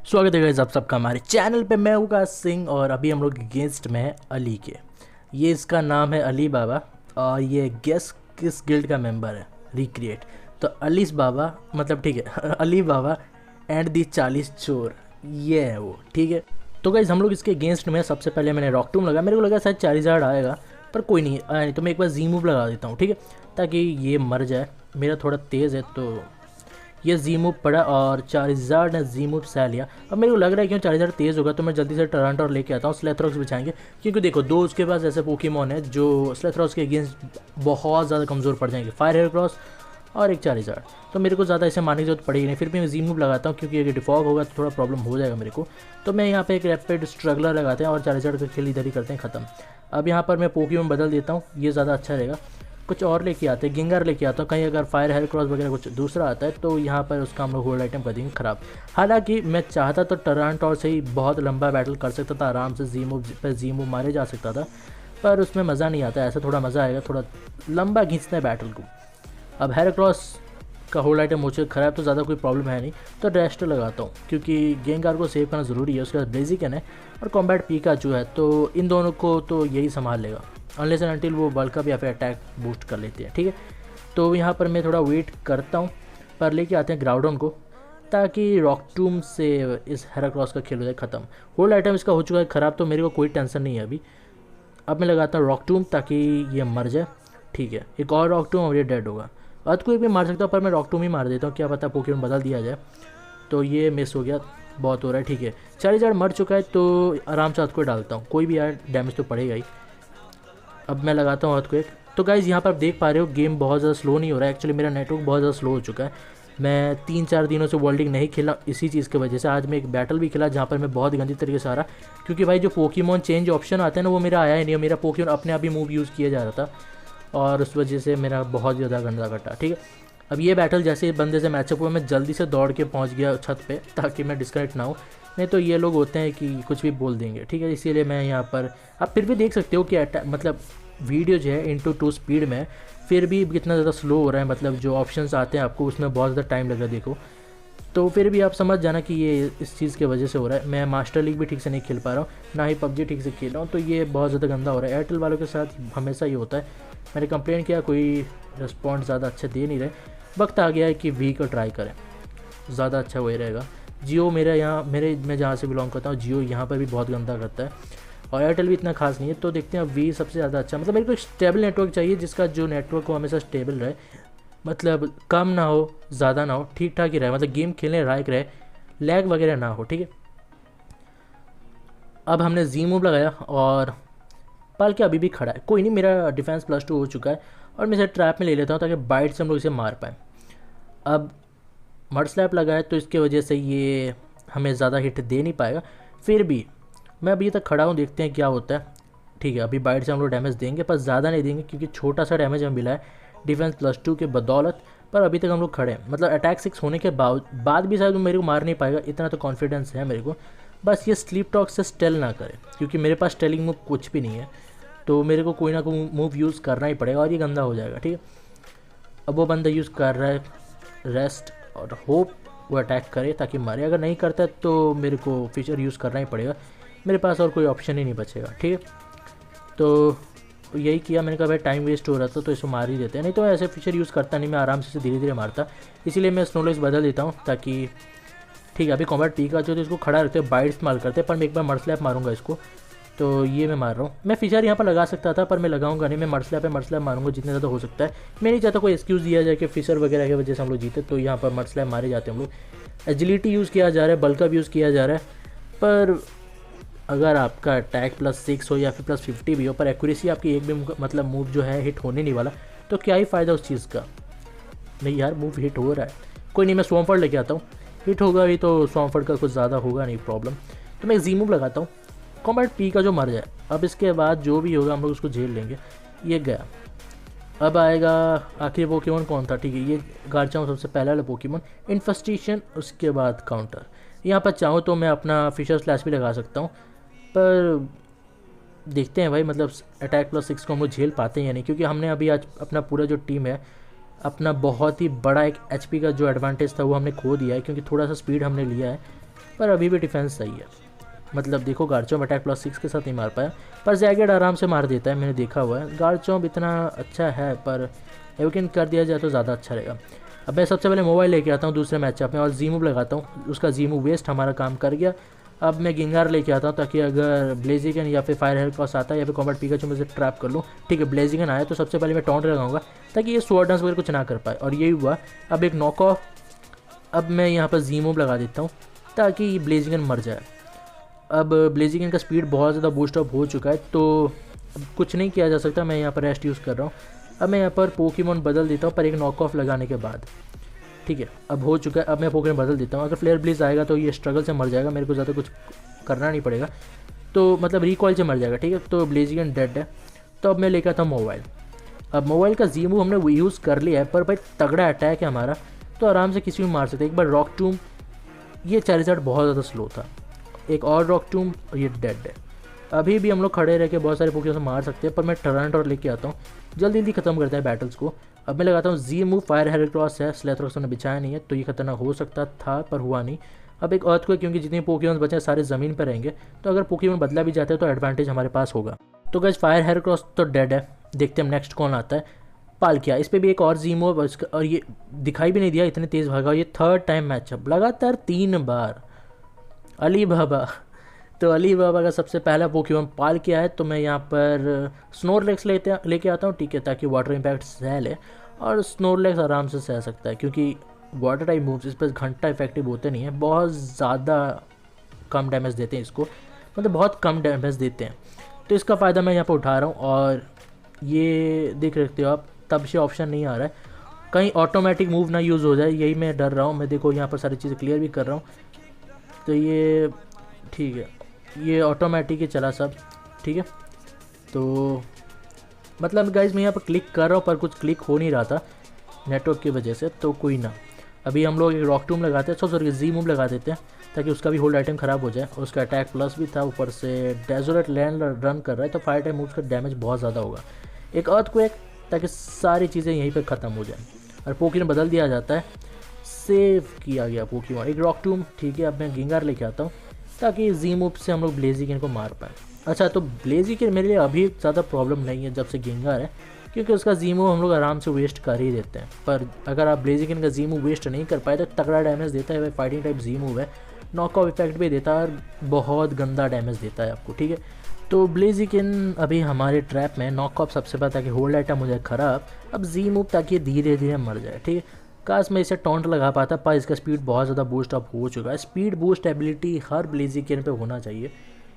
स्वागत है गाइस आप सबका हमारे चैनल पे। मैं हूँ आकाश सिंह और अभी हम लोग गेस्ट में हैं अली के। ये इसका नाम है अली बाबा और ये गेस्ट किस गिल्ड का मेंबर है, रिक्रिएट। तो अलीस बाबा मतलब ठीक है अली बाबा एंड दी 40 चोर, ये है वो, ठीक है। तो गाइस हम लोग इसके अगेंस्ट में सबसे पहले मैंने रॉकटूम लगा, मेरे को लगा शायद 4000 आएगा, पर कोई नहीं आया। नहीं तो मैं एक बार जी मूव लगा देता हूँ, ठीक है, ताकि ये मर जाए। मेरा थोड़ा तेज़ है तो ये जी मूव पड़ा और 4000 ने जी मूव सह लिया। अब मेरे को लग रहा है क्यों 4000 तेज़ होगा तो मैं जल्दी से टरांटो और लेके आता हूँ, स्लेथरॉक्स बिछाएंगे। क्योंकि देखो दो उसके पास ऐसे पोकेमॉन है जो स्लेथरॉक्स के अगेंस्ट बहुत ज़्यादा कमज़ोर पड़ जाएंगे, फायर हेयर क्रॉस और एक 4000। तो मेरे को ज़्यादा ऐसे मारने की जरूरत पड़ेगी नहीं, फिर भी मैं जी मूव लगाता हूँ क्योंकि अगर डिफॉग होगा तो थोड़ा प्रॉब्लम हो जाएगा मेरे को। तो मैं यहाँ पे एक रैपिड स्ट्रगलर लगाते हैं और 4000 का खेल इधर ही करते हैं ख़त्म। अब यहाँ पर मैं पोकेमॉन बदल देता हूँ, ये ज़्यादा अच्छा रहेगा। कुछ और लेके आते हैं, गिंगर लेके आता हूँ, कहीं अगर फायर हेयर क्रॉस वगैरह कुछ दूसरा आता है तो यहाँ पर उसका हम लोग होल्ड आइटम कर देंगे ख़राब। हालांकि मैं चाहता तो टरांटोर से ही बहुत लंबा बैटल कर सकता था, आराम से जी मूव पर जी मूव मारे जा सकता था, पर उसमें मज़ा नहीं आता। ऐसा थोड़ा मज़ा आएगा, थोड़ा लंबा खींचना है बैटल को। अब हेयर क्रॉस का होल्ड आइटम मुझे ख़राब तो ज़्यादा कोई प्रॉब्लम है नहीं, तो रेस्ट लगाता हूँ क्योंकि गेंगार को सेव करना ज़रूरी है। उसके बाद ब्लेजिकन है और कॉम्बैट पीकाचू है, तो इन दोनों को तो यही संभाल लेगा अनलेस एंड अनटिल वो वर्ल्ड कप या फिर अटैक बूस्ट कर लेते हैं, ठीक है। तो यहाँ पर मैं थोड़ा वेट करता हूँ, पर लेके आते हैं ग्राउडन को ताकि रॉकटूम से इस हेरा क्रॉस का खेल हो जाए ख़त्म। होल्ड आइटम इसका हो चुका है ख़राब, तो मेरे को कोई टेंशन नहीं है अभी। अब मैं लगाता हूँ रॉकटूम ताकि ये मर जाए, ठीक है। एक और रॉकटूम और ये डेड होगा। अर्थ को भी मार सकता हूँ पर मैं रॉकटूम ही मार देता हूँ, क्या पता पोकेमॉन बदल दिया जाए। तो ये मिस हो गया, बहुत हो रहा है, ठीक है। 4000 मर चुका है तो आराम से अर्थ को डालता हूँ, कोई भी यार डैमेज तो पड़ेगा ही। अब मैं लगाता हूँ अर्थ को एक। तो गाइज़ यहाँ पर आप देख पा रहे हो गेम बहुत ज़्यादा स्लो नहीं हो रहा है, एक्चुअली मेरा नेटवर्क बहुत ज़्यादा स्लो हो चुका है। मैं 3-4 दिनों से वर्ल्ड लीग नहीं खेला इसी चीज़ की वजह से। आज मैं एक बैटल भी खेला जहाँ पर मैं बहुत गंदी तरीके से आ रहा, क्योंकि भाई जो पोकेमॉन चेंज ऑप्शन आता है ना वो मेरा आया ही नहीं, मेरा पोकेमॉन अपने आप ही मूव यूज़ किया जा रहा था और उस वजह से मेरा बहुत ज़्यादा गंदा कटा, ठीक है। अब ये बैटल जैसे ही बंदे से मैचअप हुआ मैं जल्दी से दौड़ के पहुँच गया छत पे ताकि मैं डिस्कनेक्ट ना हो, नहीं तो ये लोग होते हैं कि कुछ भी बोल देंगे, ठीक है। इसीलिए मैं यहाँ पर आप फिर भी देख सकते हो कि मतलब वीडियो जो है इंटू 2 स्पीड में, फिर भी कितना ज़्यादा स्लो हो रहा है। मतलब जो ऑप्शंस आते हैं आपको उसमें बहुत ज़्यादा टाइम लग रहा है, देखो। तो फिर भी आप समझ जाना कि ये इस चीज़ की वजह से हो रहा है। मैं मास्टर लीग भी ठीक से नहीं खेल पा रहा हूँ, ना ही पबजी ठीक से खेल रहा हूँ, तो ये बहुत ज़्यादा गंदा हो रहा है। एयरटेल वालों के साथ हमेशा ये होता है। मैंने कंप्लेंट किया, कोई रिस्पॉन्स ज़्यादा अच्छा दे नहीं रहे। वक्त आ गया है कि वी को ट्राई करें, ज़्यादा अच्छा वही रहेगा। जियो मेरा यहाँ मैं जहाँ से बिलोंग करता हूँ जियो यहाँ पर भी बहुत गंदा करता है और एयरटेल भी इतना खास नहीं है। तो देखते हैं वी सबसे ज़्यादा अच्छा, मतलब मेरे को स्टेबल नेटवर्क चाहिए जिसका जो नेटवर्क हो हमेशा स्टेबल रहे, मतलब कम ना हो ज़्यादा ना हो, ठीक ठाक ही रहे, मतलब गेम खेलने लायक रहे, लैग वगैरह ना हो, ठीक है। अब हमने जी मूव लगाया और पाल के अभी भी खड़ा है, कोई नहीं, मेरा डिफेंस +2 हो चुका है और मैं इसे ट्रैप में ले लेता हूँ ताकि बाइट से हम लोग इसे मार पाएँ। अब मड स्लैप लगा है तो इसके वजह से ये हमें ज़्यादा हिट दे नहीं पाएगा, फिर भी मैं अभी तक खड़ा हूँ, देखते हैं क्या होता है, ठीक है। अभी बाइट से हम लोग डैमेज देंगे पर ज़्यादा नहीं देंगे क्योंकि छोटा सा डैमेज हमें मिला है डिफेंस +2 के बदौलत, पर अभी तक हम लोग खड़े हैं। मतलब अटैक 6 होने के बाद भी शायद मेरे को मार नहीं पाएगा, इतना तो कॉन्फिडेंस है मेरे को। बस ये स्लीप टॉक से स्टेल ना करे क्योंकि मेरे पास स्टेलिंग मूव कुछ भी नहीं है, तो मेरे को कोई ना कोई मूव यूज़ करना ही पड़ेगा और ये गंदा हो जाएगा, ठीक है। अब वो बंदा यूज़ कर रहा है रेस्ट और होप वो अटैक करे ताकि मारे, अगर नहीं करता तो मेरे को फीचर यूज़ करना ही पड़ेगा, मेरे पास और कोई ऑप्शन ही नहीं बचेगा, ठीक है। तो यही किया मैंने, कहा भाई टाइम वेस्ट हो रहा था तो इसको मार ही देते हैं, नहीं तो ऐसे फीचर यूज़ करता नहीं, मैं आराम से इसे धीरे धीरे मारता। इसीलिए मैं स्नोलेस बदल देता हूँ ताकि, ठीक है। अभी कॉम्बैट पीकाचू तो इसको खड़ा रहते हैं, बाइट इस्तेमाल करते हैं, पर मैं एक बार मड स्लैप मारूंगा इसको, तो ये मैं मार रहा हूँ। मैं फीचर यहाँ पर लगा सकता था पर मैं लगाऊंगा नहीं, मैं मड स्लैप मारूंगा जितने ज़्यादा हो सकता है। मैं नहीं चाहता कोई एक्सक्यूज़ दिया जाए कि फीचर वगैरह की वजह से हम लोग जीते, तो यहाँ पर मड स्लैप मारे जाते हैं हम लोग। एजिलिटी यूज़ किया जा रहा है, बल्कअप यूज़ किया जा रहा है, पर अगर आपका अटैक +6 हो या फिर +50 भी हो पर एक्यूरेसी आपकी एक भी मतलब मूव जो है हिट होने नहीं वाला, तो क्या ही फ़ायदा उस चीज़ का। नहीं यार मूव हिट हो रहा है, कोई नहीं, मैं स्वॉम्फर्ड लेके आता हूँ, हिट होगा भी तो स्वॉम्फर्ड का कुछ ज़्यादा होगा नहीं प्रॉब्लम। तो मैं जी मूव लगाता हूँ, कॉम्बैट पी का जो मर जाए। अब इसके बाद जो भी होगा हम लोग उसको झेल लेंगे। ये गया, अब आएगा आखिरी पोकेमॉन कौन था, ठीक है, ये गार्चाऊ सबसे पहला वाला पोकेमॉन, इन्फेस्टेशन, उसके बाद काउंटर। यहाँ पर चाहूँ तो मैं अपना फिशर स्लैश भी लगा सकता हूँ, पर देखते हैं भाई, मतलब अटैक +6 को हम लोग झेल पाते हैं या नहीं, क्योंकि हमने अभी आज अपना पूरा जो टीम है, अपना बहुत ही बड़ा एक HP का जो एडवांटेज था वो हमने खो दिया है क्योंकि थोड़ा सा स्पीड हमने लिया है। पर अभी भी डिफेंस सही है। मतलब देखो गार्चोम अटैक +6 के साथ नहीं मार पाया, पर जैकेट आराम से मार देता है, मैंने देखा हुआ है। गार्चोम इतना अच्छा है पर एवोकिन कर दिया जाए तो ज़्यादा अच्छा रहेगा। अब मैं सबसे पहले मोबाइल लेके आता हूँ दूसरे मैचअप में और जी मूव लगाता हूँ, उसका जी मूव वेस्ट हमारा काम कर गया। अब मैं गिंगार लेके आता हूँ ताकि अगर ब्लेजिगन या फिर फायर हेयरक्रॉस आता है या फिर कॉम्बैट पिकाचू में से ट्रैप कर लूँ। ठीक है, ब्लेजिगन आया तो सबसे पहले मैं टॉन्ट लगाऊंगा ताकि ये स्वॉर्ड डांस वगैरह कुछ ना कर पाए, और यही हुआ। अब एक नॉक ऑफ, अब मैं यहाँ पर जी मूव लगा देता हूँ ताकि ब्लेजिगन मर जाए। अब ब्लेजिगन का स्पीड बहुत ज़्यादा बूस्ट अप हो चुका है तो अब कुछ नहीं किया जा सकता, मैं यहाँ पर रेस्ट यूज़ कर रहा हूँ। अब मैं यहाँ पर पोकेमॉन बदल देता हूँ पर एक नॉक ऑफ लगाने के बाद। ठीक है, अब हो चुका है। अब मैं पोकेमॉन बदल देता हूँ, अगर फ्लेयर ब्लीज आएगा तो ये स्ट्रगल से मर जाएगा, मेरे को ज़्यादा कुछ करना नहीं पड़ेगा, तो मतलब रिकॉइल से मर जाएगा। ठीक है, तो ब्लेजिगन डेड है। तो अब मैं लेकर आता हूँ मोबाइल। अब मोबाइल का जी मूव हमने यूज़ कर लिया है, पर भाई तगड़ा अटैक है हमारा, तो आराम से किसी भी मार सकते हैं। एक बार रॉक टूम, ये चारिजार्ड बहुत ज़्यादा स्लो था, एक और रॉक टूम और ये डेड है। अभी भी हम लोग खड़े रह के बहुत सारे पोकेमॉन से मार सकते हैं, पर मैं टरानटोर लेके आता हूँ, जल्दी जल्दी खत्म करता है बैटल्स को। अब मैं लगाता हूँ जी मूव, फायर हेयरक्रॉस है, स्लेथरॉक्स ने बिछाया नहीं है तो ये खतरनाक हो सकता था पर हुआ नहीं। अब एक अर्थ को, क्योंकि जितने पोकेमॉन बचे हैं सारे ज़मीन पर रहेंगे, तो अगर पोकेमॉन बदला भी जाता है तो एडवांटेज हमारे पास होगा। तो गाइस फायर हेयरक्रॉस तो डेड है, देखते हैं हम नेक्स्ट कौन आता है। पालकिया, इस पर भी एक और जी मूव, और ये दिखाई भी नहीं दिया, इतने तेज़ भागा। ये थर्ड टाइम मैचअप, लगातार 3 बार अली बाबा। तो अली बाबा का सबसे पहला पोकेमॉन पाल किया है, तो मैं यहाँ पर स्नोरलेक्स लेके आता हूँ। ठीक है, ताकि वाटर इम्पैक्ट सह ले, और स्नोरलेक्स आराम से सह सकता है क्योंकि वाटर टाइप मूव्स इस पर घंटा इफेक्टिव होते नहीं है, बहुत ज़्यादा कम डैमेज देते हैं इसको, मतलब बहुत कम डैमेज देते हैं। तो इसका फ़ायदा मैं यहाँ पर उठा रहा हूँ, और ये देख रखते हो आप, तब से ऑप्शन नहीं आ रहा है, कहीं ऑटोमेटिक मूव ना यूज़ हो जाए, यही मैं डर रहा हूँ। मैं देखो यहाँ पर सारी चीज़ें क्लियर भी कर रहा हूँ, तो ये ठीक है, ये ऑटोमेटिक ही चला सब। ठीक है, तो मतलब गाइज मैं यहाँ पर क्लिक कर रहा हूँ पर कुछ क्लिक हो नहीं रहा था नेटवर्क की वजह से, तो कोई ना। अभी हम लोग एक रॉक टूम लगाते हैं, सॉरी जी मूव लगा देते हैं ताकि उसका भी होल्ड आइटम ख़राब हो जाए, और उसका अटैक प्लस भी था, ऊपर से डेजोरेट लैंड रन कर रहा है तो फायर टाइम मूव्स का डैमेज बहुत ज़्यादा होगा। एक अर्थक्वेक ताकि सारी चीज़ें यहीं पर ख़त्म हो जाए, और पोकेमॉन बदल दिया जाता है, सेव किया गया पोकेमॉन। एक रॉक टूम, ठीक है। अब मैं गिंगार लेके आता हूँ ताकि जी मूव से हम लोग ब्लेजिगन को मार पाएँ। अच्छा, तो ब्लेजिगन मेरे लिए अभी ज़्यादा प्रॉब्लम नहीं है जब से गिंगार है, क्योंकि उसका जी मूव हम लोग आराम से वेस्ट कर ही देते हैं। पर अगर आप ब्लेजिगन का जी मूव वेस्ट नहीं कर पाए तो तगड़ा डैमेज देता है, फाइटिंग टाइप जी मूव है, नॉकआउट इफेक्ट भी देता है और बहुत गंदा डैमेज देता है आपको। ठीक है, तो ब्लेजिगन अभी हमारे ट्रैप में, नॉकआउट सबसे पहले ताकि होल्ड आइटम हो जाए ख़राब, अब जी मूव ताकि धीरे धीरे मर जाए। ठीक है, काश मैं इसे टॉन्ट लगा पाता, पर इसका स्पीड बहुत ज़्यादा बूस्ट अप हो चुका है। स्पीड बूस्ट एबिलिटी हर ब्लेजिगन पे होना चाहिए,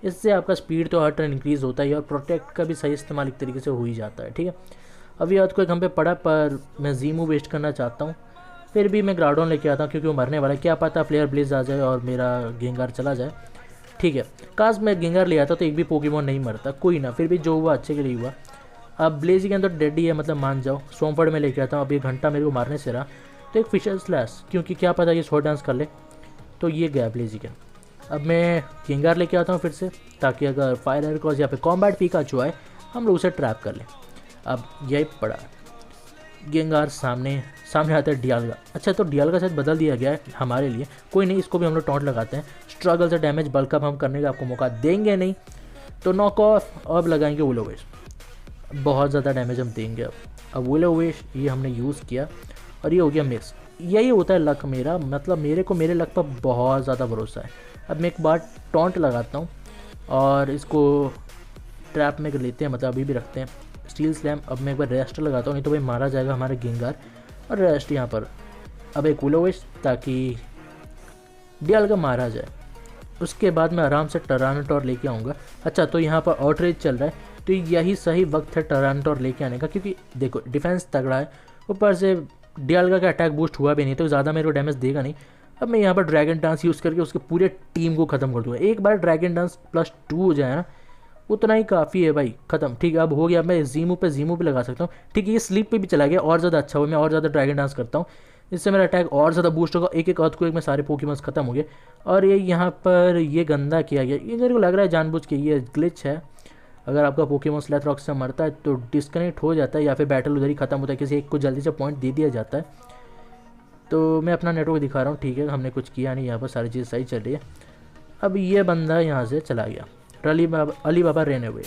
इससे आपका स्पीड तो हर टर्न इंक्रीज़ होता है और प्रोटेक्ट का भी सही इस्तेमाल एक तरीके से हो ही जाता है। ठीक है, अभी अर्थ को एक हम पे पड़ा, पर मैं जी मूव वेस्ट करना चाहता हूँ, फिर भी मैं ग्राउडॉन लेके आता हूँ क्योंकि वो मरने वाला है, क्या पता प्लेयर ब्लेज आ जाए और मेरा गेंगार चला जाए। ठीक है, काश मैं गेंगार ले आता तो एक भी पोकेमॉन नहीं मरता, कोई ना, फिर भी जो हुआ अच्छे के लिए हुआ। अब ब्लेजिगन तो डेड ही है, मतलब मान जाओ। स्वॉम्पर्ड में लेके आता हूँ, अब ये घंटा मेरे को मारने से रहा, तो एक फिशर स्लैश, क्योंकि क्या पता ये शॉर्ट डांस कर ले, तो ये गया ब्लेजिगन। अब मैं गेंगार लेके आता हूँ फिर से, ताकि अगर फायर हेयरक्रॉस या फिर कॉम्बैट पिकाचू आए हम लोग उसे ट्रैप कर लें। अब यही पड़ा, गेंगार सामने आता है डियालगा। अच्छा, तो डियालगा शायद बदल दिया गया है हमारे लिए, कोई नहीं, इसको भी हम लोग टॉन्ट लगाते हैं। स्ट्रगल से डैमेज बल्कअप हम करने का आपको मौका देंगे नहीं, तो नॉक ऑफ अब लगाएंगे वुलोविश, बहुत ज़्यादा डैमेज हम देंगे। अब वुलोविश ये हमने यूज़ किया और ये हो गया मिस। यही होता है लक मेरा, मतलब मेरे को मेरे लक पर बहुत ज़्यादा भरोसा है। अब मैं एक बार टॉन्ट लगाता हूँ और इसको ट्रैप में कर लेते हैं, मतलब अभी भी रखते हैं स्टील स्लैम। अब मैं एक बार रेस्ट लगाता हूँ, नहीं तो भाई मारा जाएगा हमारे गेंगार, और रेस्ट यहाँ पर। अब एक वुलोविश ताकि डियालगा मारा जाए, उसके बाद मैं आराम से टरानटोर लेके आऊँगा। अच्छा, तो यहाँ पर आउटरेज चल रहा है, तो यही सही वक्त है टरानटोर लेके आने का, क्योंकि देखो डिफेंस तगड़ा है, ऊपर से डियालगा का अटैक बूस्ट हुआ भी नहीं तो ज़्यादा मेरे को डैमेज देगा नहीं। अब मैं यहाँ पर ड्रैगन डांस यूज़ करके उसके पूरे टीम को ख़त्म कर दूँगा। एक बार ड्रैगन डांस +2 हो जाए ना, उतना ही काफ़ी है भाई, ख़त्म। ठीक है, अब हो गया। मैं जीमू पे लगा सकता हूँ। ठीक है, ये स्लीप पे भी चला गया, और ज़्यादा अच्छा हुआ। मैं और ज़्यादा ड्रैगन डांस करता हूँ, इससे मेरा अटैक और ज़्यादा बूस्ट होगा। एक एक अर्थ को एक में सारे पोकेमॉन्स खत्म हो गए। और ये यहाँ पर ये गंदा किया गया, ये मेरे को लग रहा है जानबूझ के, ये ग्लिच है। अगर आपका पोकेमॉन स्लेथरॉक्स से मरता है तो डिस्कनेक्ट हो जाता है, या फिर बैटल उधर ही ख़त्म होता है, किसी एक को जल्दी से पॉइंट दे दिया जाता है। तो मैं अपना नेटवर्क दिखा रहा हूँ। ठीक है, हमने कुछ किया नहीं, यहाँ पर सारी चीज़ सही चल रही है। अब ये बंदा यहाँ से चला गया, अली बाबा रहने हुए।